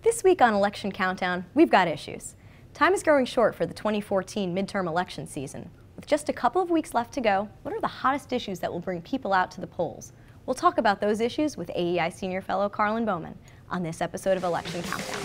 This week on Election Countdown, we've got issues. Time is growing short for the 2014 midterm election season. With just a couple of weeks left to go, what are the hottest issues that will bring people out to the polls? We'll talk about those issues with AEI Senior Fellow Karlyn Bowman on this episode of Election Countdown.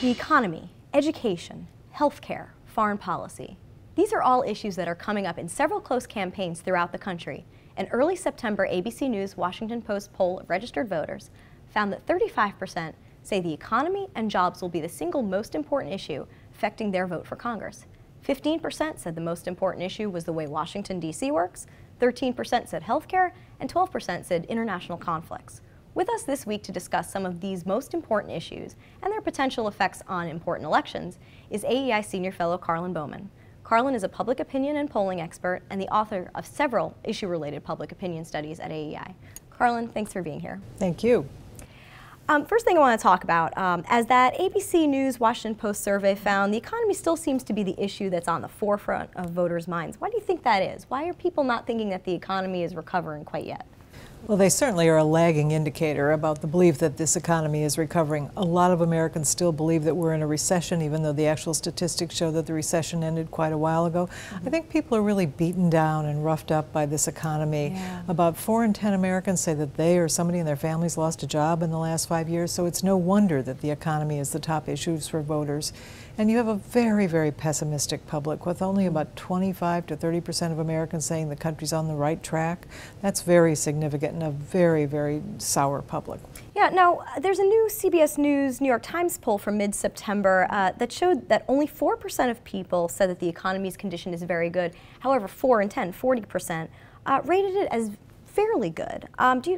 The economy, education, healthcare, foreign policy. These are all issues that are coming up in several close campaigns throughout the country. An early September ABC News Washington Post poll of registered voters found that 35% say the economy and jobs will be the single most important issue affecting their vote for Congress. 15% said the most important issue was the way Washington, D.C. works, 13% said healthcare, and 12% said international conflicts. With us this week to discuss some of these most important issues and their potential effects on important elections is AEI Senior Fellow Karlyn Bowman. Karlyn is a public opinion and polling expert and the author of several issue-related public opinion studies at AEI. Karlyn, thanks for being here. Thank you. First thing I want to talk about, as that ABC News Washington Post survey found, the economy still seems to be the issue that's on the forefront of voters' minds. Why do you think that is? Why are people not thinking that the economy is recovering quite yet? Well, they certainly are a lagging indicator about the belief that this economy is recovering. A lot of Americans still believe that we're in a recession, even though the actual statistics show that the recession ended quite a while ago. I think people are really beaten down and roughed up by this economy. Yeah. About 4 in 10 Americans say that they or somebody in their families lost a job in the last 5 years, so it's no wonder that the economy is the top issues for voters. And you have a very, very pessimistic public, with only about 25 to 30% of Americans saying the country's on the right track. That's very significant and a very, very sour public. Yeah, now there's a new CBS News New York Times poll from mid-September that showed that only 4% of people said that the economy's condition is very good. However, 4 in 10, 40%, rated it as fairly good.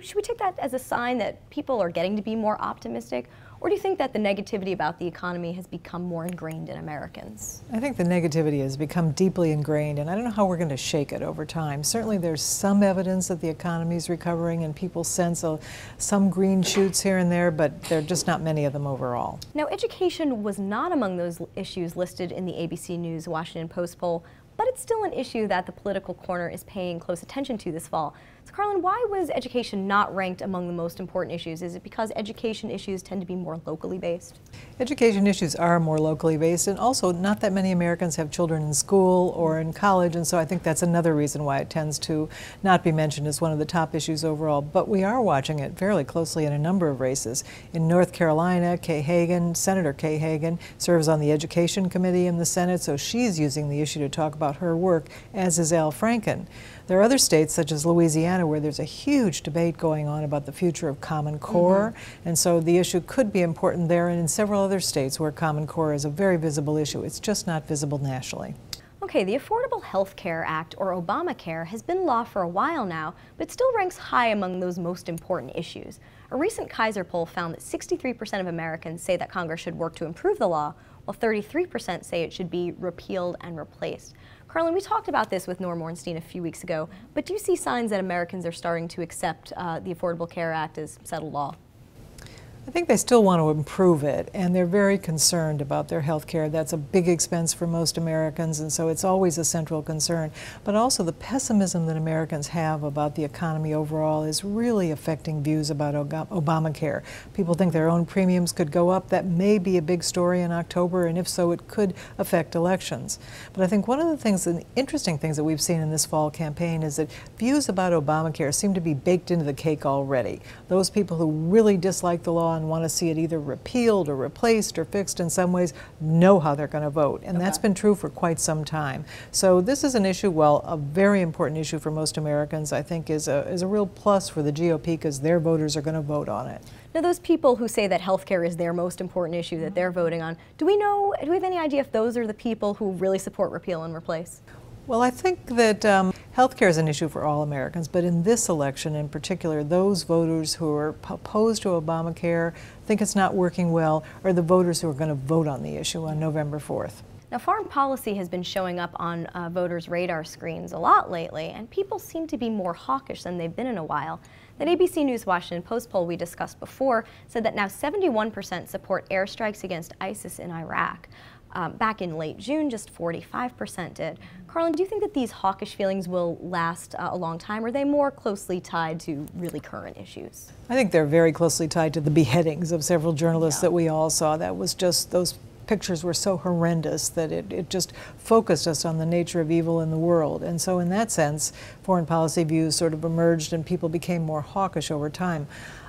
Should we take that as a sign that people are getting to be more optimistic? Or do you think that the negativity about the economy has become more ingrained in Americans? I think the negativity has become deeply ingrained, and I don't know how we're going to shake it over time. Certainly there's some evidence that the economy is recovering and people sense some green shoots here and there, but there are just not many of them overall. Now, education was not among those issues listed in the ABC News Washington Post poll, but it's still an issue that the political corner is paying close attention to this fall. So Karlyn, why was education not ranked among the most important issues? Is it because education issues tend to be more locally based? Education issues are more locally based, and also not that many Americans have children in school or in college, and so I think that's another reason why it tends to not be mentioned as one of the top issues overall. But we are watching it fairly closely in a number of races. In North Carolina, Senator Kay Hagan serves on the Education Committee in the Senate, so she's using the issue to talk about her work, as is Al Franken. There are other states, such as Louisiana, where there's a huge debate going on about the future of Common Core, and so the issue could be important there, and in several other states where Common Core is a very visible issue. It's just not visible nationally. Okay, the Affordable Health Care Act, or Obamacare, has been law for a while now, but still ranks high among those most important issues. A recent Kaiser poll found that 63% of Americans say that Congress should work to improve the law, while 33% say it should be repealed and replaced. Karlyn, we talked about this with Norm Ornstein a few weeks ago, but do you see signs that Americans are starting to accept the Affordable Care Act as settled law? I think they still want to improve it, and they're very concerned about their health care. That's a big expense for most Americans, and so it's always a central concern. But also the pessimism that Americans have about the economy overall is really affecting views about Obamacare. People think their own premiums could go up. That may be a big story in October, and if so, it could affect elections. But I think one of the things, the interesting things that we've seen in this fall campaign is that views about Obamacare seem to be baked into the cake already. Those people who really dislike the law and want to see it either repealed or replaced or fixed in some ways know how they're going to vote, and that's been true for quite some time. So this is an issue, well, a very important issue for most Americans, I think is a real plus for the GOP because their voters are going to vote on it. Now, those people who say that health care is their most important issue that they're voting on, do we have any idea if those are the people who really support repeal and replace? Well, I think that health care is an issue for all Americans, but in this election in particular, those voters who are opposed to Obamacare, think it's not working well, are the voters who are going to vote on the issue on November 4th. Now, foreign policy has been showing up on voters' radar screens a lot lately, and people seem to be more hawkish than they've been in a while. That ABC News Washington Post poll we discussed before said that now 71% support airstrikes against ISIS in Iraq. Back in late June, just 45% did. Karlyn, do you think that these hawkish feelings will last a long time, or are they more closely tied to really current issues? I think they're very closely tied to the beheadings of several journalists that we all saw. That was just, those pictures were so horrendous that it just focused us on the nature of evil in the world. And so in that sense, foreign policy views sort of emerged and people became more hawkish over time.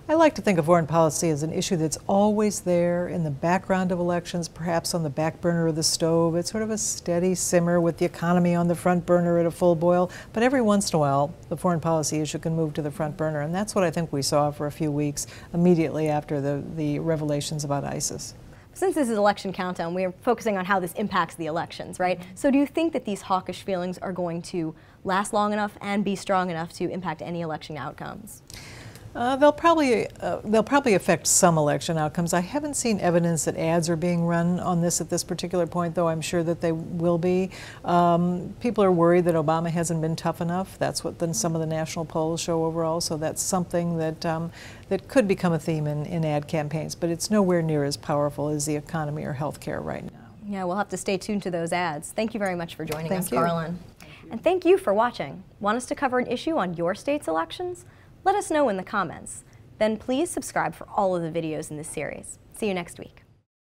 I like to think of foreign policy as an issue that's always there in the background of elections, perhaps on the back burner of the stove. It's sort of a steady simmer with the economy on the front burner at a full boil. But every once in a while, the foreign policy issue can move to the front burner. And that's what I think we saw for a few weeks immediately after the revelations about ISIS. Since this is election countdown, we're focusing on how this impacts the elections, right? So do you think that these hawkish feelings are going to last long enough and be strong enough to impact any election outcomes? They'll probably affect some election outcomes. I haven't seen evidence that ads are being run on this at this particular point, though I'm sure that they will be. People are worried that Obama hasn't been tough enough. That's what some of the national polls show overall. So that's something that that could become a theme in ad campaigns, but it's nowhere near as powerful as the economy or health care right now. Yeah, we'll have to stay tuned to those ads. Thank you very much for joining us, Thank you. Karlyn. And thank you for watching. Want us to cover an issue on your state's elections? Let us know in the comments. Then please subscribe for all of the videos in this series. See you next week.